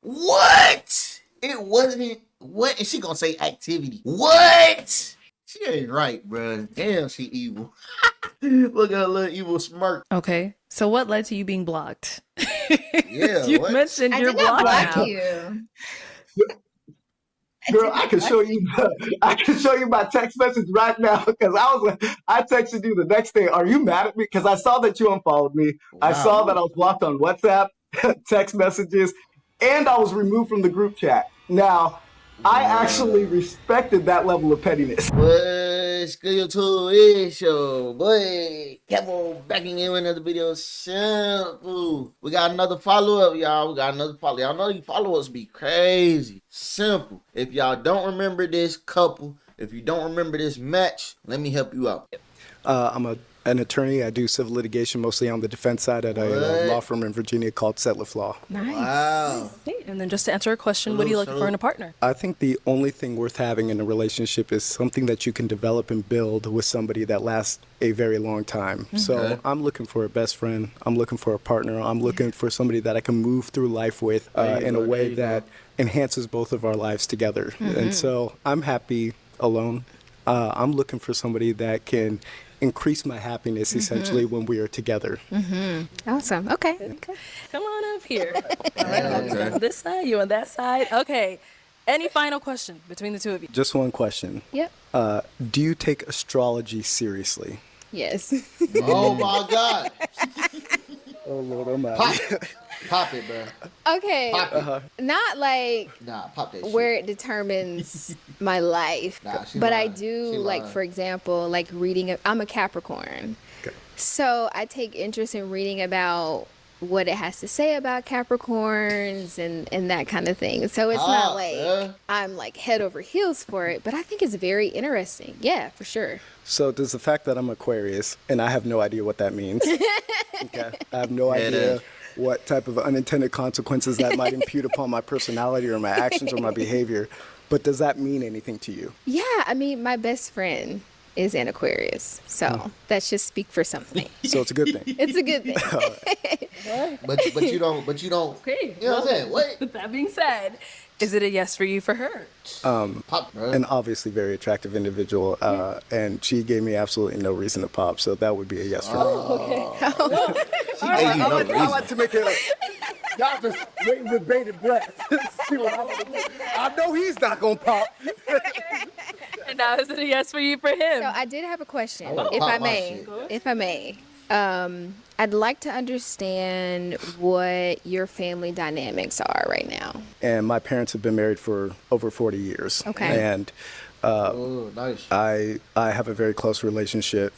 What? It wasn't. What? And she gonna say activity. What? She ain't right, bruh. Damn, she evil. Look at her little evil smirk. Okay, so what led to you being blocked? Yeah, You what? mentioned I you're did not blocked block now. you. Girl, I can show you. I can show you my text message right now because I texted you the next day. Are you mad at me? Because I saw that you unfollowed me. I saw Wow. that I was blocked on WhatsApp, text messages, and I was removed from the group chat. Now, I actually respected that level of pettiness. What's good, YouTube? It's your boy Kevo backing in with another video. Simple. We got another follow up, y'all. We got another follow. Y'all know these followers be crazy. Simple. If y'all don't remember this couple, if you don't remember this match, let me help you out. I'm an attorney. I do civil litigation, mostly on the defense side at a law firm in Virginia called Setliff Law. Nice. Wow. And then just to answer a question, what are you looking for in a partner? I think the only thing worth having in a relationship is something that you can develop and build with somebody that lasts a very long time. So I'm looking for a best friend. I'm looking for a partner. I'm looking for somebody that I can move through life with in a way that enhances both of our lives together. And so I'm happy alone. I'm looking for somebody that can increase my happiness essentially when we are together. Awesome. Okay. Come on up here. All right, I'm on this side, you on that side. Okay. Any final question between the two of you? Just one question. Yep. Do you take astrology seriously? Yes. Oh my God. Oh Lord, I'm out. Pop it, bro. Okay. Pop it. Not like Nah, pop that shit. where it determines my life, Nah, she but I lying. do She like, lying. for example, like reading. I'm a Capricorn, so I take interest in reading about what it has to say about Capricorns and that kind of thing. So it's not like I'm like head over heels for it, but I think it's very interesting. Yeah, for sure. So does the fact that I'm Aquarius and I have no idea what that means? Okay. I have no idea what type of unintended consequences that might impute upon my personality or my actions or my behavior. But does that mean anything to you? Yeah, I mean, my best friend is an Aquarius, so that should speak for something. So it's a good thing. It's a good thing. But you don't. Okay. You know what I'm saying? What? With that being said, is it a yes for you for her? Pop, bro. An obviously very attractive individual, and she gave me absolutely no reason to pop, so that would be a yes for me. Okay. She gave you no reason. I like to make it. Y'all just waiting with bated breath. See what I know he's not gonna pop. And now is it a yes for you for him? So I did have a question, wanna if pop I my may. shit. If I may. I'd like to understand what your family dynamics are right now. And my parents have been married for over 40 years. Okay. And Oh, nice. I have a very close relationship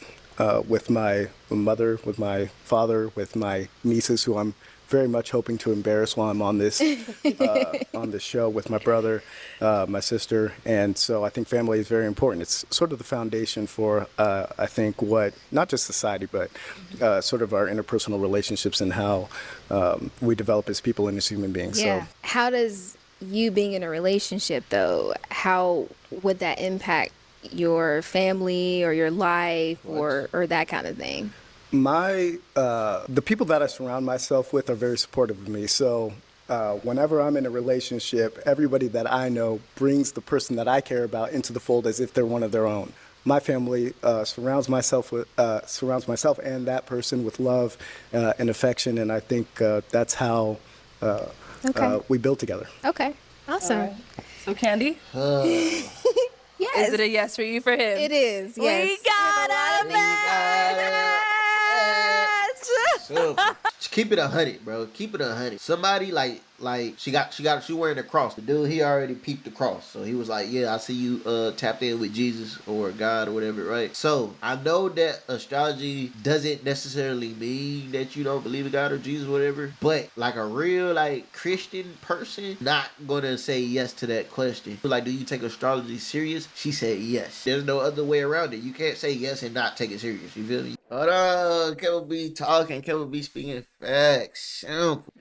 with my mother, with my father, with my nieces, who I'm very much hoping to embarrass while I'm on this show, with my brother, my sister. And so I think family is very important. It's sort of the foundation for, I think, what, not just society, but sort of our interpersonal relationships and how we develop as people and as human beings. Yeah. So How does you being in a relationship, though, how would that impact your family or your life or that kind of thing? the people that I surround myself with are very supportive of me. So whenever I'm in a relationship, everybody that I know brings the person that I care about into the fold as if they're one of their own. My family surrounds myself and that person with love and affection, and I think that's how we build together. Okay. Awesome. Right. So Candi, Yes. is it a yes for you for him? It is. Yes. We got a match. Keep it 100, bro. Keep it 100. Somebody like she wearing a cross. The dude, he already peeped the cross, so he was like, yeah, I see you tapped in with Jesus or God or whatever, right? So I know that astrology doesn't necessarily mean that you don't believe in God or Jesus or whatever, but like a real like Christian person not gonna say yes to that question. Like, do you take astrology serious? She said yes. There's no other way around it. You can't say yes and not take it serious. You feel me? Hold on, Kevo be talking. Kevo be speaking Facts.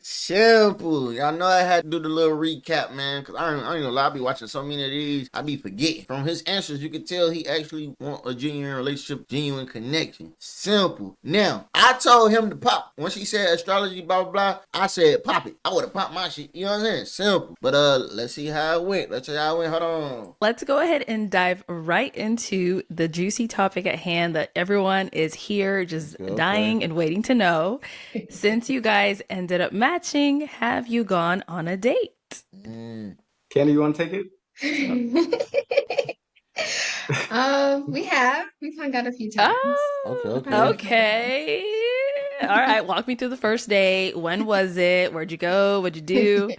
Simple. Y'all know I had to do the little recap, man, because I ain't gonna lie, I be watching so many of these, I be forgetting. From his answers, you can tell he actually want a genuine relationship, genuine connection. Simple. Now, I told him to pop. Once he said astrology, blah, blah, blah, I said pop it. I would have popped my shit. You know what I'm saying? Simple. But let's see how it went. Hold on. Let's go ahead and dive right into the juicy topic at hand that everyone is here just dying and waiting to know. Since you guys ended up matching, have you gone on a date? Candi, you want to take it? We've hung out a few times. Oh, okay. All right, walk me through the first date. When was it? Where'd you go? What'd you do?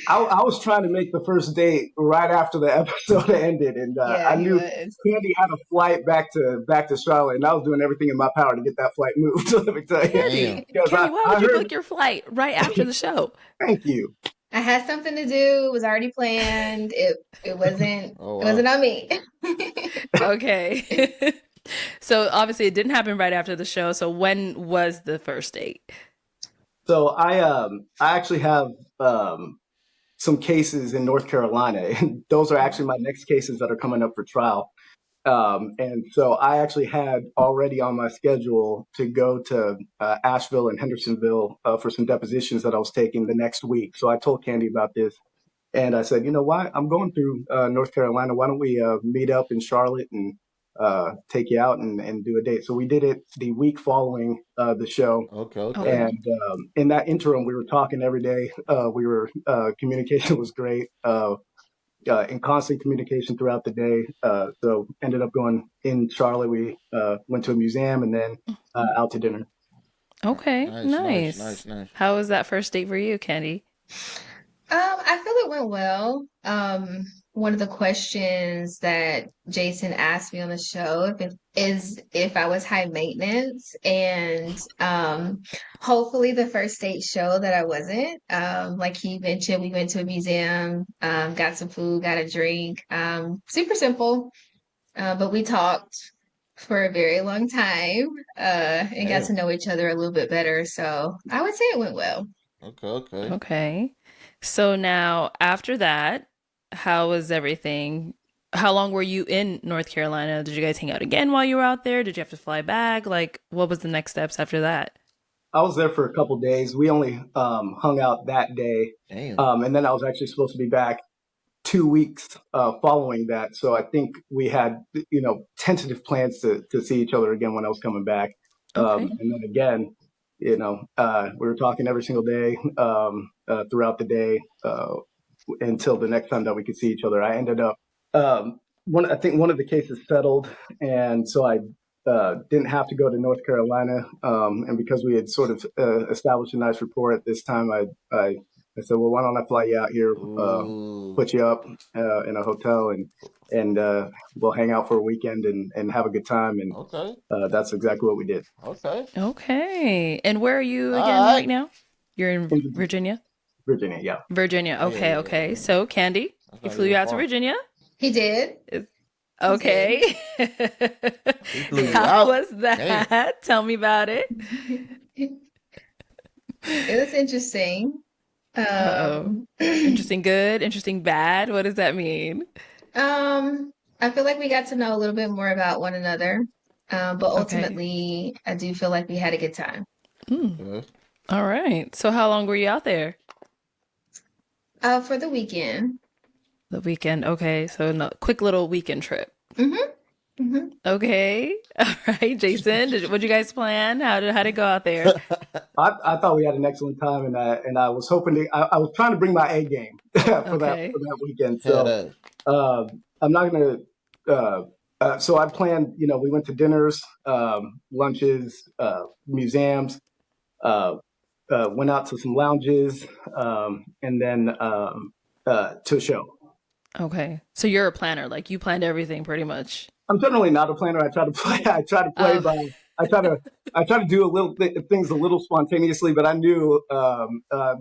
I was trying to make the first date right after the episode ended, and I knew Candi had a flight back to Charlotte, and I was doing everything in my power to get that flight moved. Let me tell you, Candi, why would you book your flight right after the show? Thank you. I had something to do. It was already planned. It wasn't. It wasn't on me. Okay. So obviously it didn't happen right after the show. So when was the first date? So I actually have some cases in North Carolina, and those are actually my next cases that are coming up for trial. And so I actually had already on my schedule to go to Asheville and Hendersonville for some depositions that I was taking the next week. So I told Candi about this, and I said, you know what? I'm going through North Carolina. Why don't we meet up in Charlotte and take you out and do a date? So we did it the week following the show. Okay. And in that interim, we were talking every day. Communication was great. In constant communication throughout the day. So ended up going in Charlotte. We went to a museum and then out to dinner. Okay, nice. How was that first date for you, Candi? I feel it went well. One of the questions that Jason asked me on the show is if I was high maintenance, and hopefully the first date showed that I wasn't. Like he mentioned, we went to a museum, got some food, got a drink. Super simple, but we talked for a very long time and got to know each other a little bit better. So I would say it went well. Okay. So now after that, how was everything? How long were you in North Carolina? Did you guys hang out again while you were out there? Did you have to fly back? Like, what was the next steps after that? I was there for a couple of days. We only hung out that day. And then I was actually supposed to be back 2 weeks following that. So I think we had, tentative plans to see each other again when I was coming back. And then again, we were talking every single day throughout the day until the next time that we could see each other. I ended up, I think one of the cases settled, and so I didn't have to go to North Carolina. And because we had sort of established a nice rapport at this time, I said, well, why don't I fly you out here, put you up in a hotel, and we'll hang out for a weekend and have a good time. And that's exactly what we did. Okay. And where are you again right now? You're in Virginia? Virginia, yeah. Virginia. Okay. So, Candi, he flew you out to Virginia? He did. Okay. How was that? Damn. Tell me about it. It was interesting. Interesting good, interesting bad. What does that mean? I feel like we got to know a little bit more about one another. But ultimately, I do feel like we had a good time. All right. So how long were you out there? For the weekend. The weekend. Okay. So quick little weekend trip. Okay. All right. Jason, what'd you guys plan? How did it go out there? I thought we had an excellent time, and I was hoping I was trying to bring my A game for that weekend. So I'm not going to. So I planned. We went to dinners, lunches, museums. Went out to some lounges, and then to a show. Okay, so you're a planner. Like you planned everything pretty much. I'm generally not a planner. I try to play by. I try to do things a little spontaneously, but I knew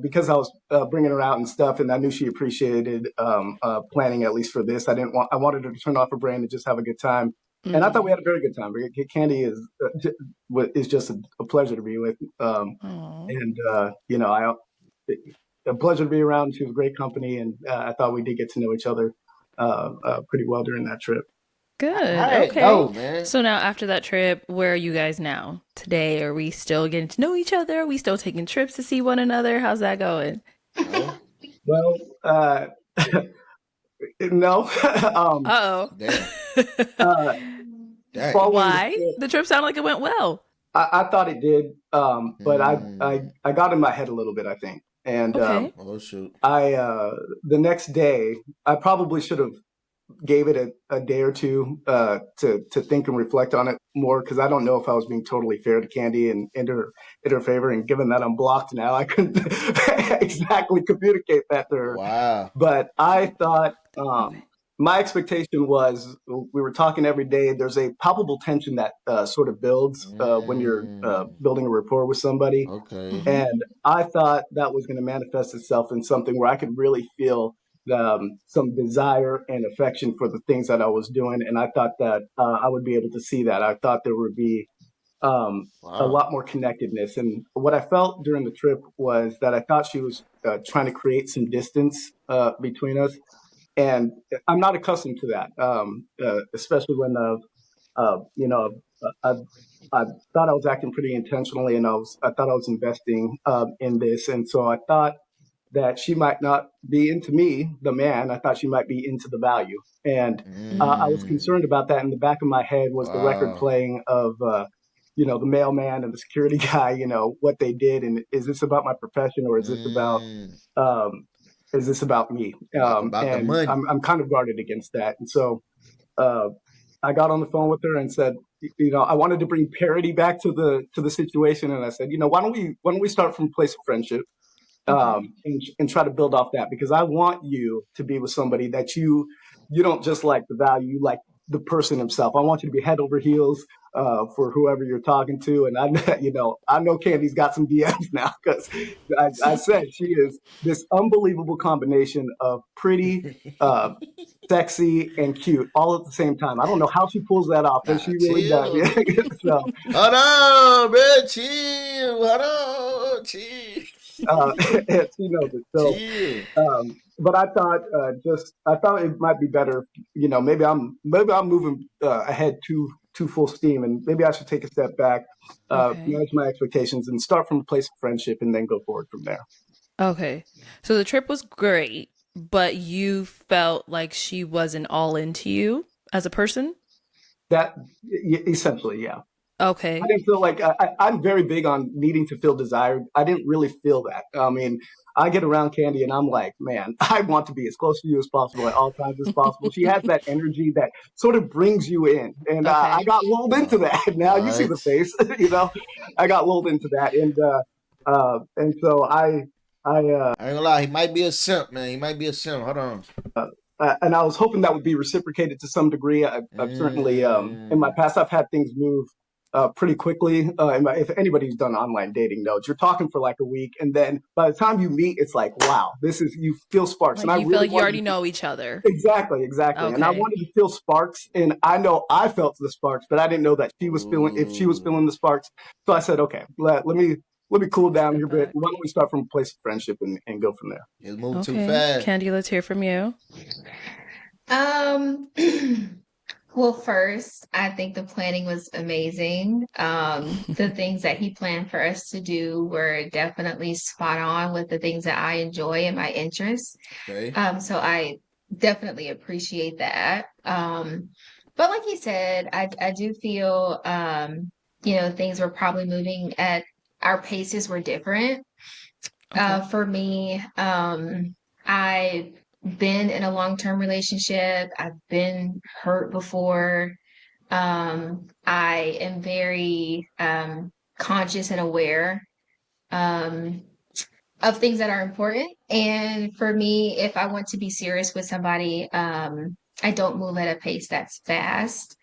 because I was bringing her out and stuff, and I knew she appreciated planning at least for this. I wanted her to turn off her brain and just have a good time. And I thought we had a very good time. Candi is just a pleasure to be with. Oh, And a pleasure to be around. She was great company, and I thought we did get to know each other pretty well during that trip. good. How it Okay. go, man? So now after that trip, where are you guys now? Today, are we still getting to know each other? Are we still taking trips to see one another? How's that going? No? Well, no. Uh-oh. Damn. uh, Dang. following the Why? trip, The trip sounded like it went well. I thought it did, but Mm. I got in my head a little bit, I think, and Okay. Oh, shoot. the next day I probably should have gave it a day or two to think and reflect on it more, because I don't know if I was being totally fair to Candi and in her favor. And given that I'm blocked now, I couldn't exactly communicate that to her. Wow. But I thought Okay. my expectation was we were talking every day. There's a palpable tension that sort of builds when you're Mm. building a rapport with somebody. Okay. Mm-hmm. And I thought that was going to manifest itself in something where I could really feel some desire and affection for the things that I was doing. And I thought that I would be able to see that. I thought there would be a Wow. lot more connectedness. And what I felt during the trip was that I thought she was trying to create some distance between us. And I'm not accustomed to that, especially when you know, I, I thought I was acting pretty intentionally, and I thought I was investing in this, and so I thought that she might not be into me, the man. I thought she might be into the value, and I was Mm. concerned about that. In the back of my head was the record Wow. playing of the mailman and the security guy, what they did, and is this about my profession, or Mm. um, is this about me? About the And money. I'm kind of guarded against that, and so. Uh, I got on the phone with her and said, I wanted to bring parity back to the situation, and I said, why don't we start from a place of friendship, Okay. and try to build off that, because I want you to be with somebody that you don't just like the value, you like the person himself. I want you to be head over heels for whoever you're talking to, and I know Candy's got some DMs now, because I said she is this unbelievable combination of pretty. Sexy and cute all at the same time. I don't know how she pulls that off, but Nah, she really does. chill. So, Hold on, bro. Chill. Hold on. Chill. and she knows it. So, Chill. but I thought it might be better. Maybe I'm moving ahead too full steam, and maybe I should take a step back, Okay. manage my expectations, and start from a place of friendship, and then go forward from there. Okay. So the trip was great, but you felt like she wasn't all into you as a person? That essentially, yeah. I Okay. didn't feel like I'm very big on needing to feel desired. I didn't really feel that. I mean, I get around Candy and I'm like, man, I want to be as close to you as possible at all times as possible. She has that energy that sort of brings you in, and I Okay. got lulled into that. Now you see the What? face, I got lulled into that, and so I ain't gonna lie. He might be a simp, man. He might be a simp. Hold on. and I was hoping that would be reciprocated to some degree. I've certainly, in my Mm. past, I've had things move pretty quickly. If anybody's done online dating knows, you're talking for like a week, and then by the time you meet, it's like, wow, you feel sparks. And Like I you feel really like you wanted already to, know each other. exactly. And I Okay. wanted to feel sparks, and I know I felt the sparks, but I didn't know that if she was Ooh. feeling the sparks. So I said, okay, let me cool down here Step a bit. back. Why don't we start from a place of friendship and go from there? It's moving too Okay. fast. Candy, let's hear from you. Um, well, first, I think the planning was amazing. The things that he planned for us to do were definitely spot on with the things that I enjoy and my interests. Okay. So I definitely appreciate that. But like you said, I do feel, things were probably moving at our paces were different. Okay. For me, I've been in a long-term relationship. I've been hurt before. I am very conscious and aware um, of things that are important. And for me, if I want to be serious with somebody, I don't move at a pace that's fast.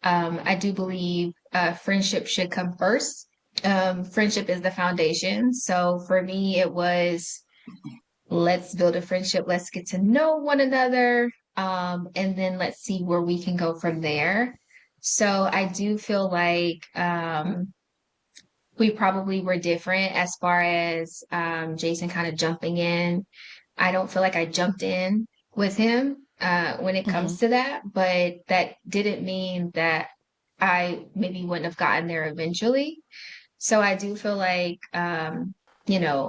I do believe friendship should come first. Friendship is the foundation. So for me, it was let's build a friendship, let's get to know one another, and then let's see where we can go from there. So I do feel like we probably were different as far as Jason kind of jumping in. I don't feel like I jumped in with him when it Hmm. comes to that, but that didn't mean that I maybe wouldn't have gotten there eventually. So I do feel like,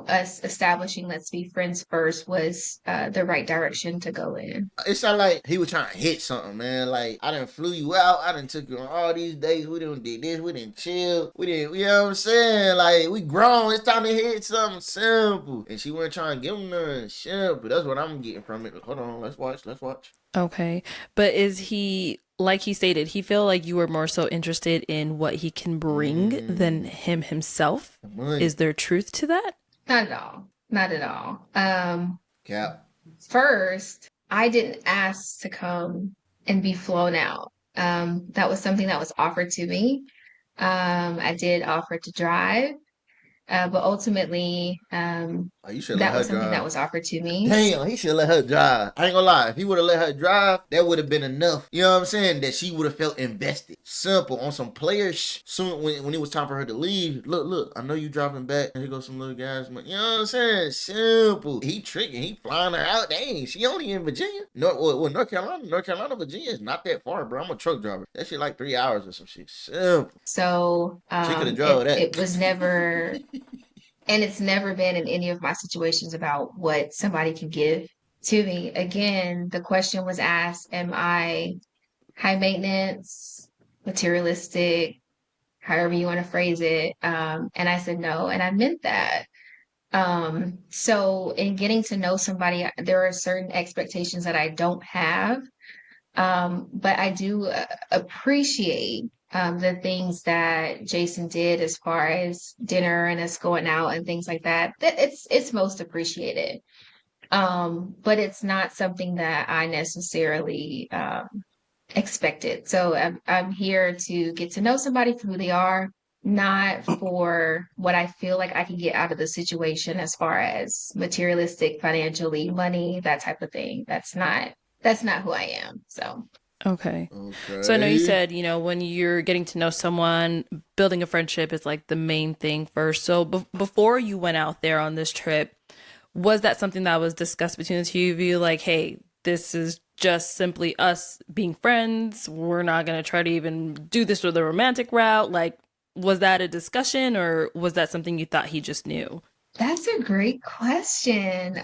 us establishing let's be friends first was the right direction to go in. It sounded like he was trying to hit something, man. Like, I done flew you out. I done took you on all these days. We done did this. We done chill. We didn't, you know what I'm saying? Like, we grown. It's time to hit something simple. And she wasn't trying to give him nothing simple. That's what I'm getting from it. Hold on. Let's watch. Let's watch. Okay. But is he, like he stated, he feel like you were more so interested in what he can bring than him himself? Money. Is there truth to that? Not at all. Not at all. Cap. First, I didn't ask to come and be flown out. That was something that was offered to me. I did offer to drive, but ultimately, Oh, you should let that her was something that drive. was offered to me. Damn, he should let her drive. I ain't gonna lie. If he would have let her drive, that would have been enough. You know what I'm saying? That she would have felt invested. Simple. On some players. Soon when it was time for her to leave. Look. I know you driving back. Here goes some little guys. You know what I'm saying? Simple. He tricking. He flying her out. Dang, she only in Virginia. North Carolina. North Carolina, Virginia is not that far, bro. I'm a truck driver. That shit like 3 hours or some shit. Simple. So She could have drove that. it was never, and it's never been in any of my situations about what somebody can give to me. Again, the question was asked, am I high maintenance, materialistic, however you want to phrase it? And I said no, and I meant that. So in getting to know somebody, there are certain expectations that I don't have. But I do appreciate the things that Jason did as far as dinner and us going out and things like that. That it's most appreciated. But it's not something that I necessarily expected. So I'm here to get to know somebody for who they are, not for what I feel like I can get out of the situation as far as materialistic, financially, money, that type of thing. That's not who I am. So Okay. So I know you Okay. said, when you're getting to know someone, building a friendship is like the main thing first. So before you went out there on this trip, was that something that was discussed between the two of you? Like, hey, this is just simply us being friends. We're not going to try to even do this with a romantic route. Like, was that a discussion or was that something you thought he just knew? that's a great question.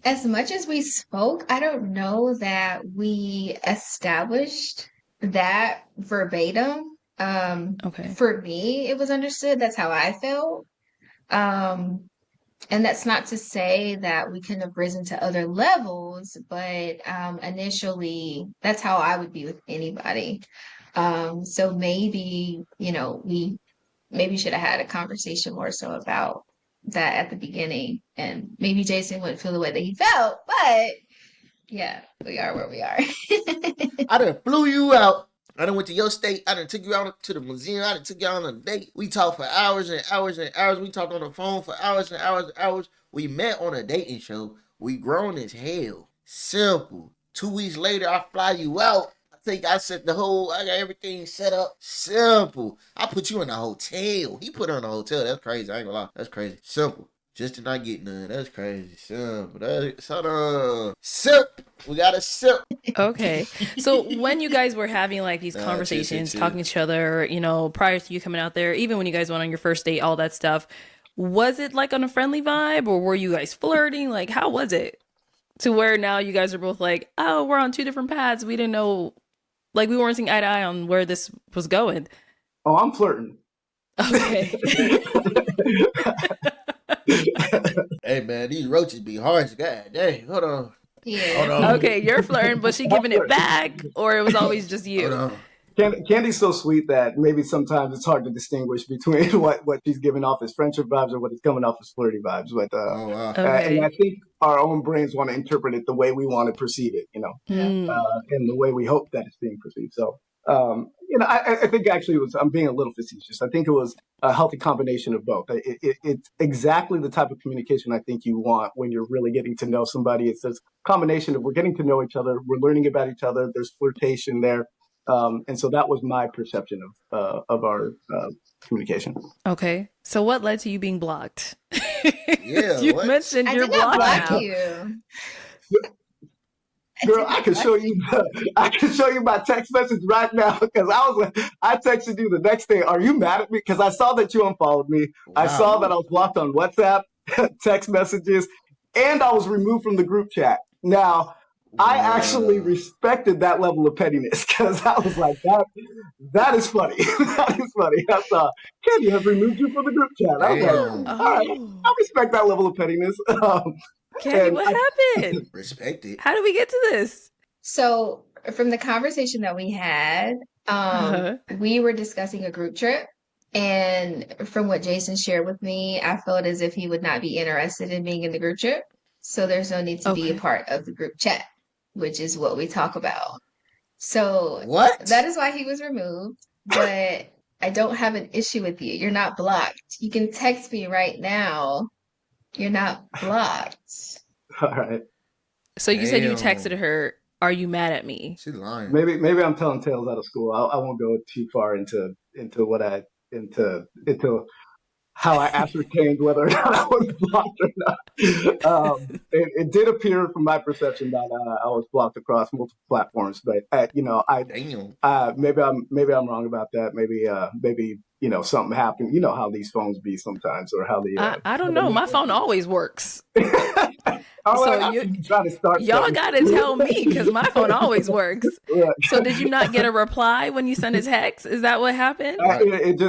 As much as we spoke, I don't know that we established that verbatim. Okay. For me, it was understood. That's how I felt. Um, and that's not to say that we couldn't have risen to other levels, but initially, that's how I would be with anybody. So maybe, we maybe should have had a conversation more so about that at the beginning, and maybe Jason wouldn't feel the way that he felt, but yeah, we are where we are. I done flew you out. I done went to your state. I done took you out to the museum. I done took you out on a date. We talked for hours and hours and hours. We talked on the phone for hours and hours and hours. We met on a dating show. We grown as hell. Simple. 2 weeks later, I fly you out. I set I got everything set up. Simple. I put you in a hotel. He put her in a hotel. That's crazy. I ain't gonna lie. That's crazy. Simple. Just to not get none. That's crazy. Simple. Hold on. Simp. We got a simp. Okay. So when you guys were having like these Chill, chill, conversations, chill. talking to each other, prior to you coming out there, even when you guys went on your first date, all that stuff, was it like on a friendly vibe or were you guys flirting? Like, how was it? To where now you guys are both like, oh, we're on two different paths. We didn't know, like, we weren't seeing eye to eye on where this was going. Oh, I'm flirting. Okay. Hey man, these roaches be harsh. God dang. Hold on. Hold Yeah. on. Okay, you're flirting, but she giving it back, or it was always just Hold you? on. Candy's so sweet that maybe sometimes it's hard to distinguish between what she's giving off as friendship vibes and what is coming off as flirty vibes. But Oh wow. and I Okay. think our own brains want to interpret it the way we want to perceive it, Yeah. and the way we hope that it's being perceived. So, I think actually I'm being a little facetious. I think it was a healthy combination of both. It's exactly the type of communication I think you want when you're really getting to know somebody. It's this combination of we're getting to know each other, we're learning about each other, there's flirtation there. And so that was my perception of our communication. Okay. So what led to you being blocked? Yeah, You what? mentioned I you're did not blocked block now. you. Girl, I can show you. I can show you my text message right now because I texted you the next day. Are you mad at me? Because I saw that you unfollowed me. I Wow. saw that I was blocked on WhatsApp, text messages, and I was removed from the group chat. Now, I actually Wow. respected that level of pettiness because I was like, that is funny. That is funny. I saw Candi has removed you from the group chat. I was like, Damn. all right, Oh, I respect that level of pettiness. Candy, And what happened? Respect it. How did we get to this? So from the conversation that we had, Uh-huh. we were discussing a group trip. And from what Jason shared with me, I felt as if he would not be interested in being in the group trip. So there's no need to be a Okay. part of the group chat, which is what we talk about. So What? that is why he was removed. But I don't have an issue with you. You're not blocked. You can text me right now. You're not blocked. all right. So you said you Damn. texted her, "Are you mad at me?" She lying. Maybe I'm telling tales out of school. I won't go too far into how I ascertained whether or not I was blocked or not. It did appear from my perception that I was blocked across multiple platforms, but Damn. maybe I'm wrong about that. Maybe something happened. You know how these phones be sometimes, or how I how don't the know. My network phone always works. I'm So like, I see you trying to start y'all something. got to tell me because my phone always works. Right. So did you not get a reply when you sent a text? Is that what happened? Right.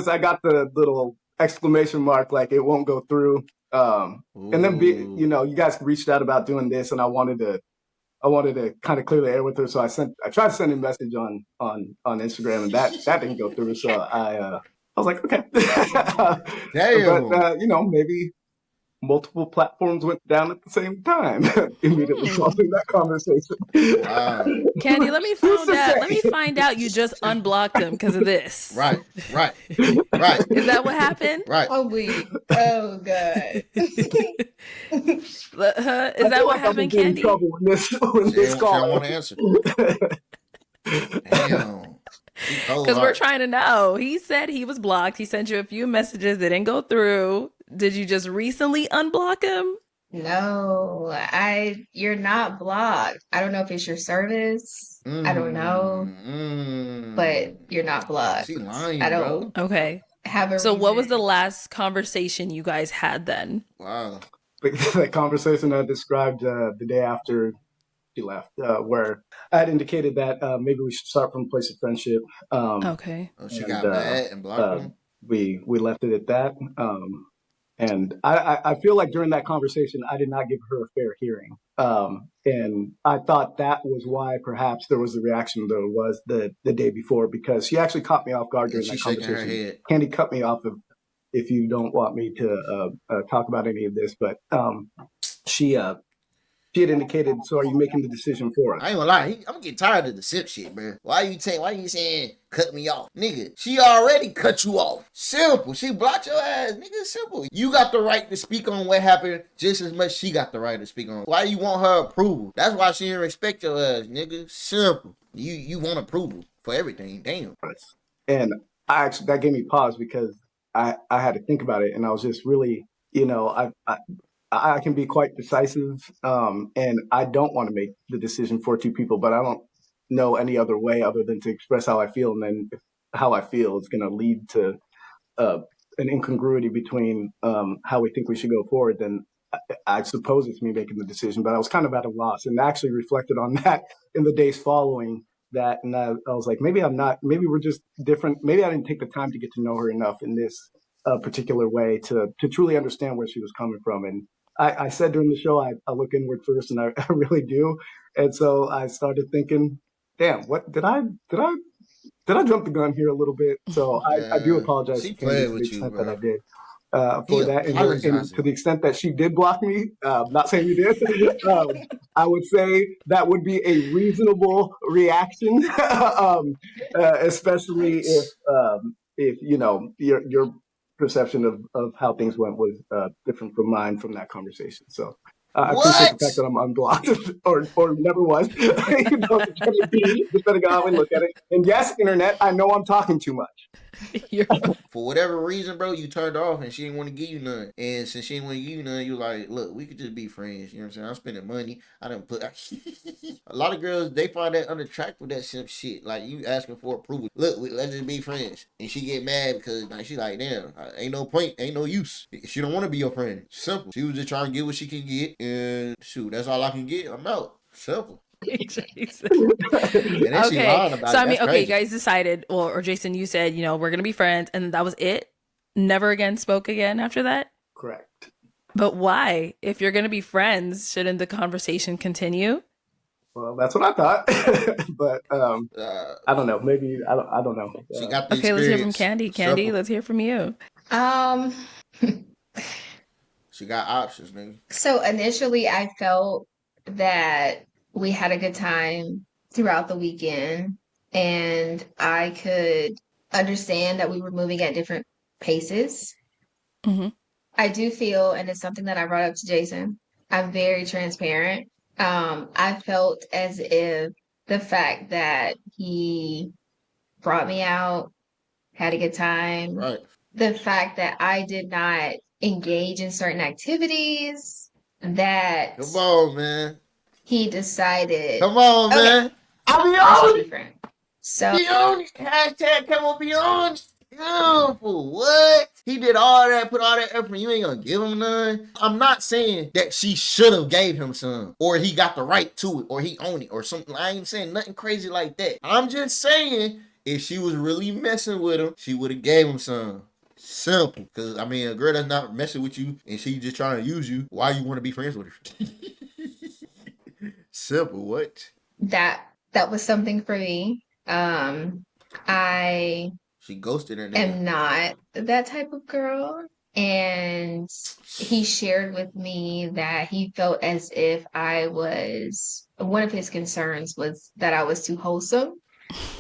I got the little exclamation mark, like it won't go through. And then Ooh. you guys reached out about doing this, and I wanted to kind of clear the air with her. So I tried to send a message on Instagram, and that didn't go through. So I was like, okay. Damn. But maybe multiple platforms went down at the same time immediately following that conversation. Wow. Candy, let me Who's to say? Let me find out you just unblocked him because of this. Right. Right. Right. Is that what happened? Right. Oh, wait. Oh, God. Is I that feel what like I'm happened, gonna get in Candy? trouble when She this don't call. want to answer. Damn. She cold Because we're heart. trying to know. He said he was blocked. He sent you a few messages that didn't go through. Did you just recently unblock him? No, you're not blocked. I don't know if it's your service. I don't know, but you're not blocked. She I lying, don't bro. Okay. have a So what was the reason. last conversation you guys had then? Wow. That conversation I described the day after she left, where I had indicated that maybe we should start from a place of friendship, Okay. Oh, she and got mad and blocked him. we left it at that. And I feel like during that conversation, I did not give her a fair hearing. And I thought that was why perhaps there was the reaction there was the day before, because she actually caught me off guard And during she that shaking her conversation. head. Candy cut me off if you don't want me to talk about any of this, but she had indicated, so are you making the decision for us? I ain't gonna lie, I'm getting tired of the Simp shit, bro. Why you saying cut me off? Nigga, she already cut you off. Simple. She blocked your ass. Nigga, simple. You got the right to speak on what happened just as much she got the right to speak on. Why you want her approval? That's why she didn't respect your ass, nigga. Simple. You want approval for everything. Damn. And that gave me pause because I had to think about it, and I was just really, I can be quite decisive, and I don't want to make the decision for two people, but I don't know any other way other than to express how I feel, and then if how I feel is going to lead to an incongruity between how we think we should go forward, then I suppose it's me making the decision. But I was kind of at a loss, and actually reflected on that in the days following that, and I was like, maybe I'm not, maybe we're just different. Maybe I didn't take the time to get to know her enough in this particular way to truly understand where she was coming from. And I said during the show, I look inward first, and I really do. And so I started thinking, damn, what did I jump the gun here a little bit? So I do apologize She to Candy played to the with you, extent that I bro. did He for that. And apologizing. to the extent that she did block me, not saying you did, I would say that would be a reasonable reaction, especially if your perception of how things went was different from mine from that conversation. So I appreciate the fact that I'm unblocked or never was. Depending on how we look at it. And yes, internet, I know I'm talking too much. For whatever reason, bro, you turned off and she didn't want to give you none. And since she didn't want to give you none, you were like, look, we could just be friends. You know what I'm saying? I'm spending money. I didn't put a lot of girls, they find that unattractive, that simp shit. Like, you asking for approval. Look, let's just be friends. And she get mad because like, she like, damn, ain't no point, ain't no use. She don't want to be your friend. Simple. She was just trying to get what she can get. And shoot, that's all I can get. I'm out. Simple. Okay, so I mean, okay, you guys decided, well, or Jason, you said, you know, we're gonna be friends, and that was it. Never again spoke again after that. Correct. But why? If you're gonna be friends, shouldn't the conversation continue? Well, that's what I thought, but I don't know. Maybe I don't know. She got the okay, let's hear from Candi. Candi, let's hear from you. She got options, nigga. So initially, I felt that we had a good time throughout the weekend, and I could understand that we were moving at different paces. Mm-hmm. I do feel, and it's something that I brought up to Jason, I'm very transparent. I felt as if the fact that he brought me out, had a good time, right. The fact that I did not engage in certain activities, that come on, man. He decided. Come on, okay, man. I'll be on it. So be on it. Hashtag come on, be on it. Beautiful. What? He did all that, put all that effort. You ain't gonna give him none. I'm not saying that she should have gave him some, or he got the right to it, or he owned it, or something. I ain't saying nothing crazy like that. I'm just saying if she was really messing with him, she would have gave him some. Simple. Because, I mean, a girl that's not messing with you and she just trying to use you, why you want to be friends with her? Simple. What? That was something for me. She ghosted her. Am not that type of girl. And he shared with me that he felt as if one of his concerns was that I was too wholesome.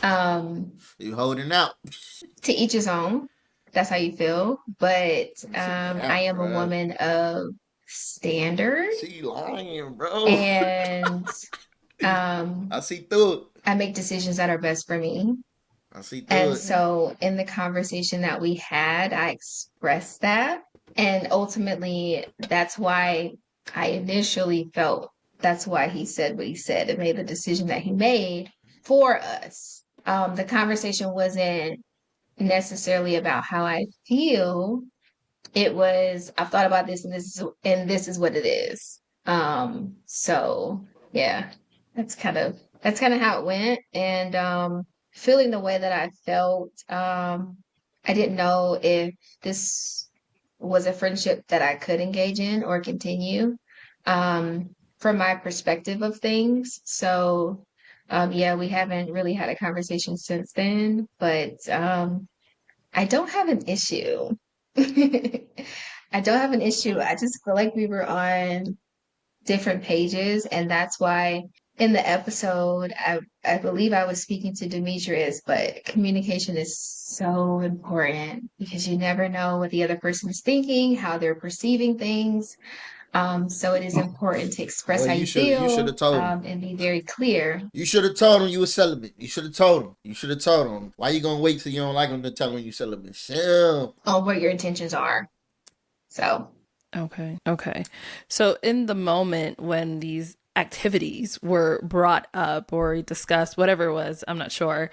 You holding out. To each his own. That's how you feel. But I am a woman of standard. She lying, bro. And I see through it. I make decisions that are best for me. I see through and it. So in the conversation that we had, I expressed that. And ultimately, that's why I initially felt that's why he said what he said and made the decision that he made for us. The conversation wasn't necessarily about how I feel. It was, I've thought about this and this is what it is. So yeah, that's kind of how it went. And feeling the way that I felt, I didn't know if this was a friendship that I could engage in or continue, from my perspective of things. So yeah, we haven't really had a conversation since then, but I don't have an issue. I don't have an issue. I just feel like we were on different pages, and that's why in the episode, I believe I was speaking to Demetrius, but communication is so important because you never know what the other person is thinking, how they're perceiving things. So it is important to express how you feel. You should have told him. And be very clear. You should have told him you were celibate. You should have told him. You should have told him. Why you gonna wait till you don't like him to tell him you celibate? Simp. On what your intentions are. So. Okay. So in the moment when these activities were brought up or discussed, whatever it was, I'm not sure.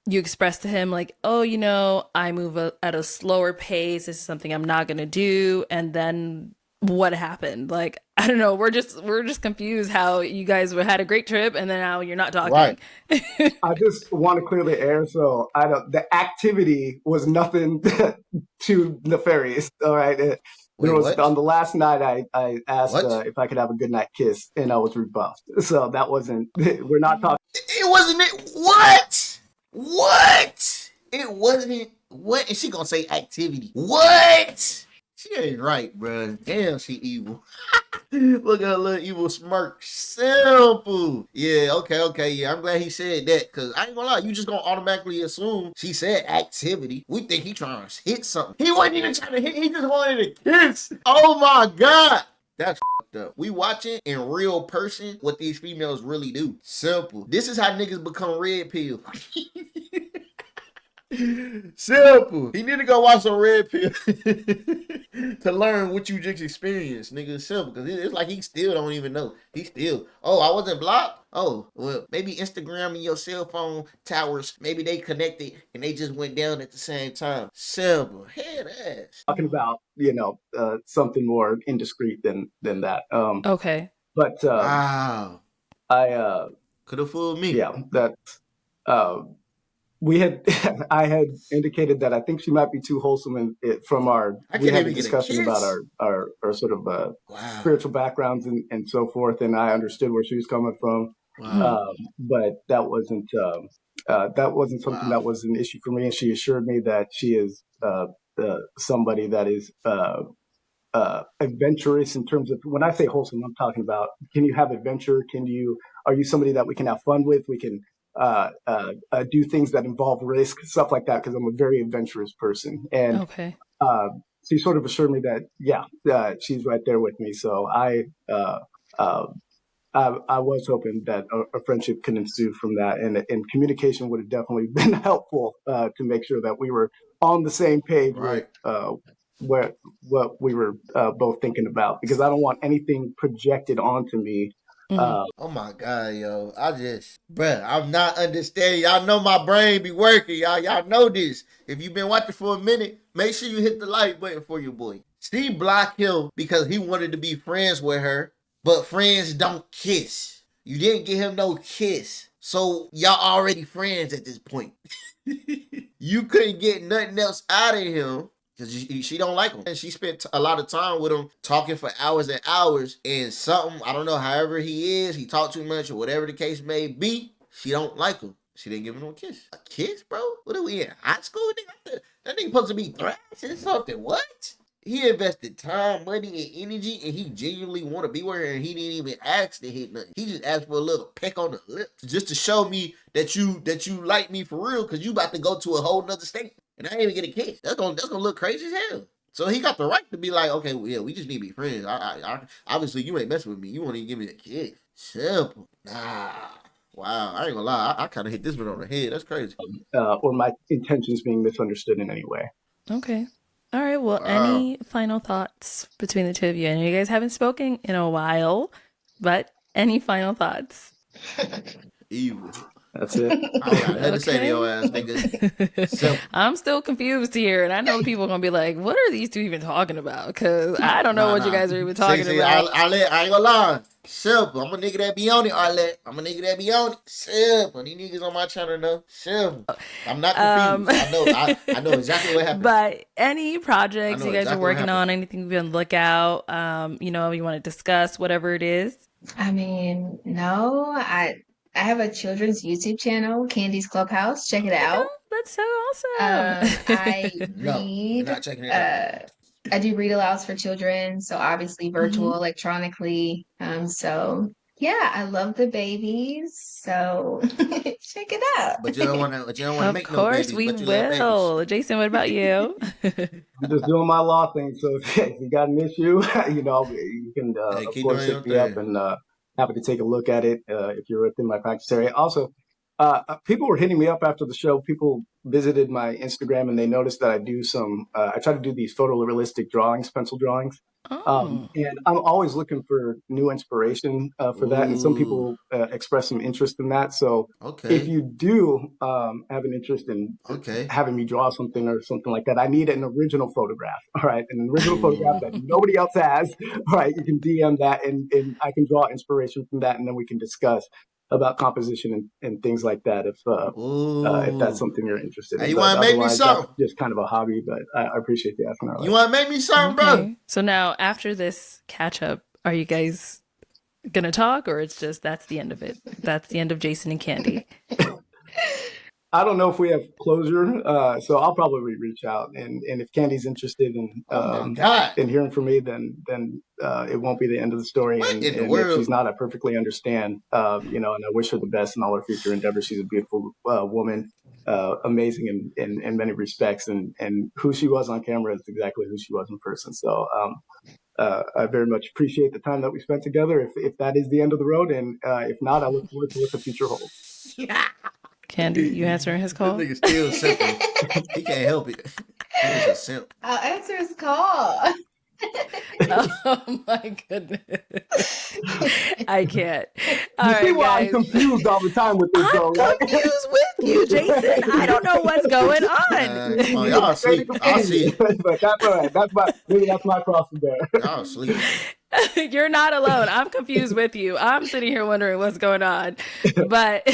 You expressed to him like, oh, you know, I move at a slower pace. This is something I'm not going to do. And then what happened? Like, I don't know. We're just confused how you guys had a great trip and then now you're not talking. Right. I just want to clear the air. So the activity was nothing too nefarious. All right. On the last night, I asked if I could have a goodnight kiss, and I was rebuffed. So that wasn't. We're not talking. It wasn't it. What? It wasn't. What? And she gonna say activity. What? She ain't right, bro. Damn, she evil. Look at her little evil smirk. Simple. Yeah, okay. Yeah, I'm glad he said that. Because I ain't gonna lie, you just gonna automatically assume she said activity. We think he trying to hit something. He wasn't even trying to hit. He just wanted to kiss. Oh, my God. That's fucked up. We watching in real person what these females really do. Simple. This is how niggas become red pill. Simple. He need to go watch some red pill to learn what you just experienced, nigga. Simple. Because it's like he still don't even know. He still, oh, I wasn't blocked? Oh, well, maybe Instagram and your cell phone towers, maybe they connected and they just went down at the same time. Simple. Head ass. Talking about, something more indiscreet than that. Okay. But Wow. I Could have fooled me. yeah, that we had I had indicated that I think she might be too wholesome, and from our I we can't had a even get a discussion kiss. about our sort of Wow. spiritual backgrounds and so forth, and I understood where she was coming from. Wow. But that wasn't something that was an issue for me, and she assured me that she is somebody that is adventurous in terms of, when I say wholesome, I'm talking about, can you have adventure? Are you somebody that we can have fun with? We can do things that involve risk, stuff like that, because I'm a very adventurous person. And Okay. she sort of assured me that, she's right there with me. So I was hoping that a friendship could ensue from that, and communication would have definitely been helpful to make sure that we were on the same page Right. with what we were both thinking about, because I don't want anything projected onto me. Oh my God, yo. Bruh, I'm not understanding. Y'all know my brain be working, y'all. Y'all know this. If you've been watching for a minute, make sure you hit the like button for your boy. She blocked him because he wanted to be friends with her, but friends don't kiss. You didn't give him no kiss. So y'all already friends at this point. You couldn't get nothing else out of him because she don't like him. And she spent a lot of time with him talking for hours and hours, and something, I don't know, however he is, he talked too much or whatever the case may be, she don't like him. She didn't give him no kiss. A kiss, bro? What are we in high school? That nigga supposed to be thrashing something. What? He invested time, money, and energy, and he genuinely want to be with her, and he didn't even ask to hit nothing. He just asked for a little peck on the lips, just to show me that you like me for real, because you about to go to a whole nother state, and I ain't even get a kiss. That's gonna look crazy as hell. So he got the right to be like, okay, well, yeah, we just need to be friends. I obviously you ain't messing with me. You won't even give me a kiss. Simple. Nah. Wow, I ain't gonna lie. I kind of hit this one on the head. That's crazy. Or my intentions being misunderstood in any way. Okay. All right. Well, Wow. any final thoughts between the two of you? I know you guys haven't spoken in a while, but any final thoughts? Evil. That's it. I got nothing to say to your ass, nigga. Simple. I'm still confused here, and I know people are gonna be like, "What are these two even talking about?" Because I don't know what you guys are even talking about. Arlette, I ain't gonna lie. Simple. I'm a nigga that be on it, Arlette. I'm a nigga that be on it. Simple. These niggas on my channel know. Simple. I'm not confused. I know exactly what happened. But any projects I know you guys exactly are what working on, anything you can look out, you want to discuss, whatever it is. I mean, no, I have a children's YouTube channel, Candy's Clubhouse. Check it out. That's so awesome. I No, you're read. not checking it out. I do read alouds for children, so obviously virtual, electronically. So yeah, I love the babies. So check it out. But you don't want to Of make no course, babies. we but you love babies. will. Jason, what about you? I'm just doing my law thing. So if you got an issue, you can, Hey, of keep course, doing hit your me up, thing. and happy to take a look at it if you're within my practice area. Also, people were hitting me up after the show. People visited my Instagram, and they noticed that I try to do these photorealistic drawings, pencil drawings. Oh. And I'm always looking for new inspiration for that. And some people express some interest in that. So Okay. if you do have an interest in Okay. having me draw something or something like that, I need an original photograph. All right. An original photograph that nobody else has. All right. You can DM that, and I can draw inspiration from that. And then we can discuss about composition and things like that if that's something you're interested in. Hey, you want to make me Otherwise, something? that's just kind of a hobby, but I appreciate the asking. You want to make me something, bro? Okay. So now, after this catch up, are you guys gonna talk, or it's just that's the end of it? That's the end of Jason and Candy. I don't know if we have closure, so I'll probably reach out, and if Candy's interested in Oh my God. in hearing from me, then it won't be the end of the story. What And in the if world? she's not, I perfectly understand. And I wish her the best in all her future endeavors. She's a beautiful woman, amazing in many respects, and who she was on camera is exactly who she was in person. So I very much appreciate the time that we spent together. If that is the end of the road, and if not, I look forward to what the future holds. Candi, you answering his call? This nigga still simping. He can't help it. Nigga's a simp. I'll answer his call. Oh my goodness. I can't. All You see right, why I'm guys. confused all the time with this, though, I'm right? confused with you, Jason. I don't know what's going on. Oh, y'all asleep. I see it. But that's all right. Maybe that's my cross to bear. Y'all asleep. You're not alone. I'm confused with you. I'm sitting here wondering what's going on. But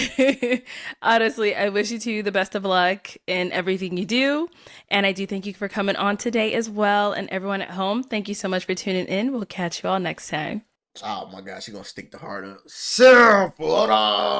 honestly, I wish you two the best of luck in everything you do. And I do thank you for coming on today as well. And everyone at home, thank you so much for tuning in. We'll catch you all next time. Oh my gosh, she gonna stick the heart up. Simple. Hold on.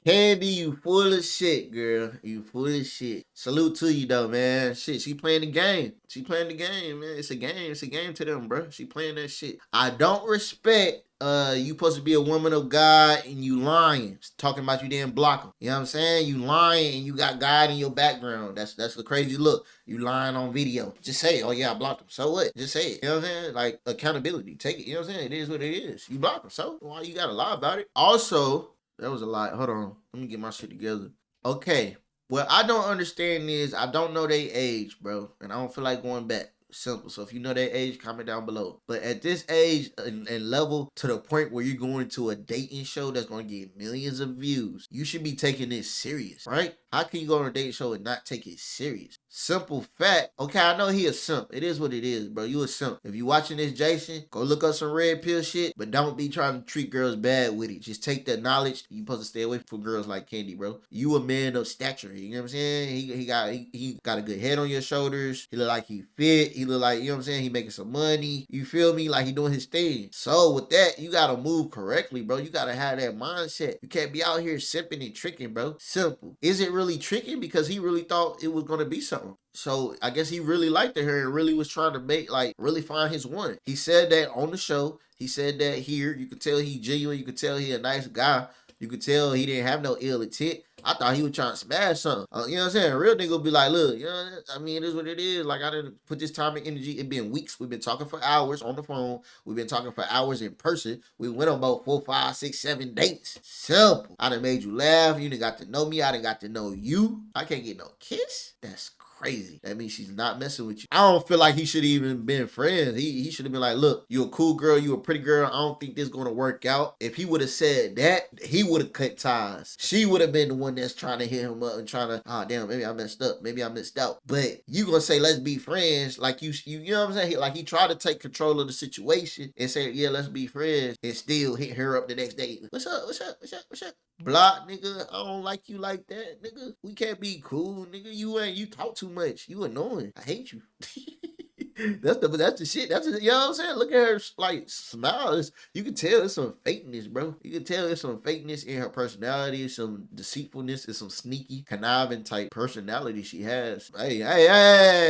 Candi, you full of shit, girl. You full of shit. Salute to you though, man. Shit, she playing the game. She playing the game, man. It's a game. It's a game to them, bro. She playing that shit. I don't respect you supposed to be a woman of God and you lying. Talking about you didn't block him. You know what I'm saying? You lying and you got God in your background. That's the crazy look. You lying on video. Just say, oh yeah, I blocked him. So what? Just say it. You know what I'm saying? Like accountability. Take it. You know what I'm saying? It is what it is. You blocked him. So why you gotta lie about it? Also, that was a lie. Hold on. Let me get my shit together. Okay. What I don't understand is I don't know their age, bro. And I don't feel like going back. Simple. So if you know their age, comment down below. But at this age and level, to the point where you're going to a dating show that's going to get millions of views, you should be taking this serious, right? How can you go on a dating show and not take it serious? Simple fact. Okay, I know he a simp. It is what it is, bro. You a simp. If you watching this, Jason, go look up some red pill shit, but don't be trying to treat girls bad with it. Just take that knowledge. You supposed to stay away from girls like Candi, bro. You a man of stature. You know what I'm saying? He got a good head on your shoulders. He look like he fit. He look like, you know what I'm saying? He making some money. You feel me? Like he doing his thing. So with that, you gotta move correctly, bro. You gotta have that mindset. You can't be out here simping and tricking, bro. Simple. Is it really tricking? Because he really thought it was gonna be something. So I guess he really liked her and really was trying to make, like, really find his one. He said that on the show. He said that here. You could tell he genuine. You could tell he a nice guy. You could tell he didn't have no ill intent. I thought he was trying to smash something. You know what I'm saying? A real nigga would be like, look, you know, I mean, it is what it is. Like, I didn't put this time and energy. It been weeks. We've been talking for hours on the phone. We've been talking for hours in person. We went on about 4, 5, 6, 7 dates. Simple. I done made you laugh. You done got to know me. I done got to know you. I can't get no kiss. That's crazy. That means she's not messing with you. I don't feel like he should have even been friends. He should have been like, look, you a cool girl, you a pretty girl. I don't think this is gonna work out. If he would have said that, he would have cut ties. She would have been the one that's trying to hit him up and trying to, oh damn, maybe I messed up. Maybe I missed out. But you gonna say, let's be friends. Like you know what I'm saying? Like he tried to take control of the situation and say, yeah, let's be friends, and still hit her up the next day. What's up? What's up? What's up? What's up? Block, nigga. I don't like you like that, nigga. We can't be cool, nigga. You talk too much. You annoying. I hate you. That's the shit. You know what I'm saying? Look at her, like, smiles. You can tell it's some fakeness, bro. You can tell there's some fakeness in her personality, some deceitfulness, and some sneaky, conniving type personality she has. Hey,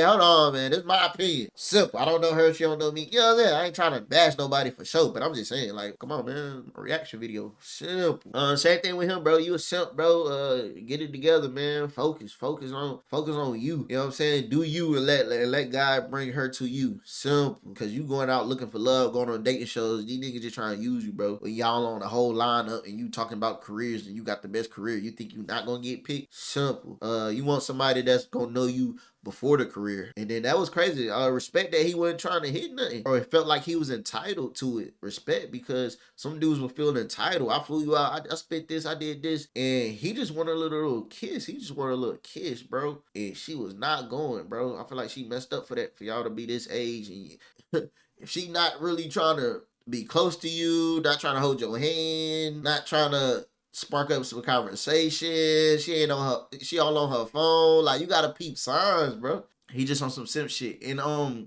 hold on, man. This is my opinion. Simple. I don't know her. She don't know me. You know what I'm saying? I ain't trying to bash nobody for sure, but I'm just saying, like, come on, man. A reaction video. Simple. Same thing with him, bro. You a simp, bro. Get it together, man. Focus on you. You know what I'm saying? Do you and let God bring her to you. Simple. Because you going out looking for love, going on dating shows. These niggas just trying to use you, bro. When y'all on the whole lineup and you talking about careers and you got the best career, you think you not gonna get picked? Simple. You want somebody that's gonna know you before the career. And then that was crazy. Respect that he wasn't trying to hit nothing, or it felt like he was entitled to it. Respect, because some dudes will feel entitled. I flew you out. I spent this. I did this. And he just wanted a little kiss. He just wanted a little kiss, bro. And she was not going, bro. I feel like she messed up for that, for y'all to be this age. And if she not really trying to be close to you, not trying to hold your hand, not trying to spark up some conversation, she all on her phone. Like, you gotta peep signs, bro. He just on some simp shit. And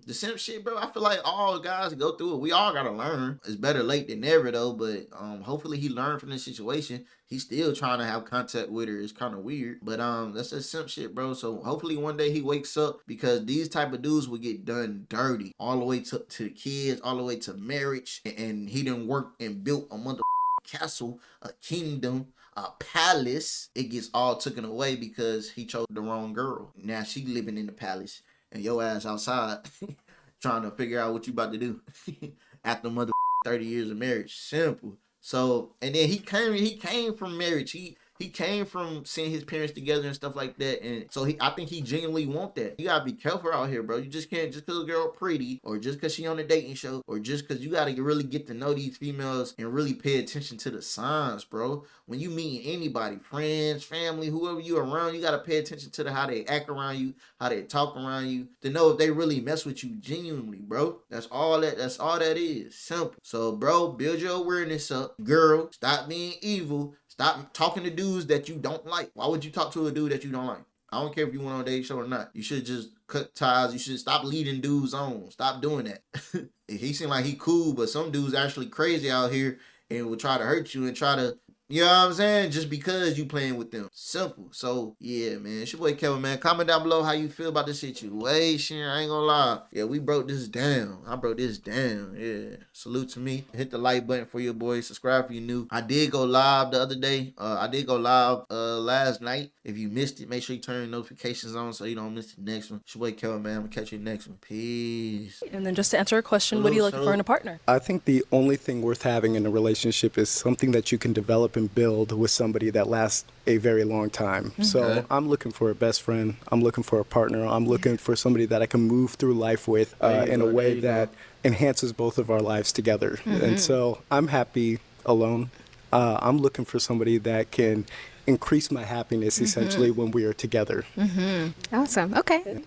the simp shit, bro, I feel like all guys go through it. We all gotta learn. It's better late than never though, but hopefully he learned from this situation. He's still trying to have contact with her. It's kind of weird, but that's just simp shit, bro. So hopefully one day he wakes up, because these type of dudes will get done dirty all the way to the kids, all the way to marriage. And he done worked and built a mother castle, a kingdom, a palace. It gets all taken away because he chose the wrong girl. Now she living in the palace and your ass outside trying to figure out what you about to do after 30 years of marriage. Simple. So, and then he came from marriage. He came from seeing his parents together and stuff like that. And so I think he genuinely want that. You gotta be careful out here, bro. You just can't, just cause a girl pretty, or just cause she on a dating show, or just cause you gotta really get to know these females and really pay attention to the signs, bro. When you meet anybody, friends, family, whoever you around, you gotta pay attention to how they act around you, how they talk around you, to know if they really mess with you genuinely, bro. That's all that is. Simple. So, bro, build your awareness up. Girl, stop being evil. Stop talking to dudes that you don't like. Why would you talk to a dude that you don't like? I don't care if you went on a date show or not. You should just cut ties. You should stop leading dudes on. Stop doing that. He seemed like he cool, but some dudes actually crazy out here and will try to hurt you and try to, you know what I'm saying? Just because you playing with them. Simple. So, yeah, man. It's your boy Kevo, man. Comment down below how you feel about this situation. I ain't gonna lie. Yeah, we broke this down. I broke this down. Yeah. Salute to me. Hit the like button for your boy. Subscribe if you're new. I did go live the other day. I did go live last night. If you missed it, make sure you turn notifications on so you don't miss the next one. It's your boy Kevo, man. I'm gonna catch you next one. Peace. And then just to answer a question, what are you looking for in a partner? I think the only thing worth having in a relationship is something that you can develop and build with somebody that lasts a very long time. So I'm looking for a best friend. I'm looking for a partner. I'm looking for somebody that I can move through life with in a way that enhances both of our lives together. And so I'm happy alone. I'm looking for somebody that can increase my happiness essentially when we are together. Awesome. Okay.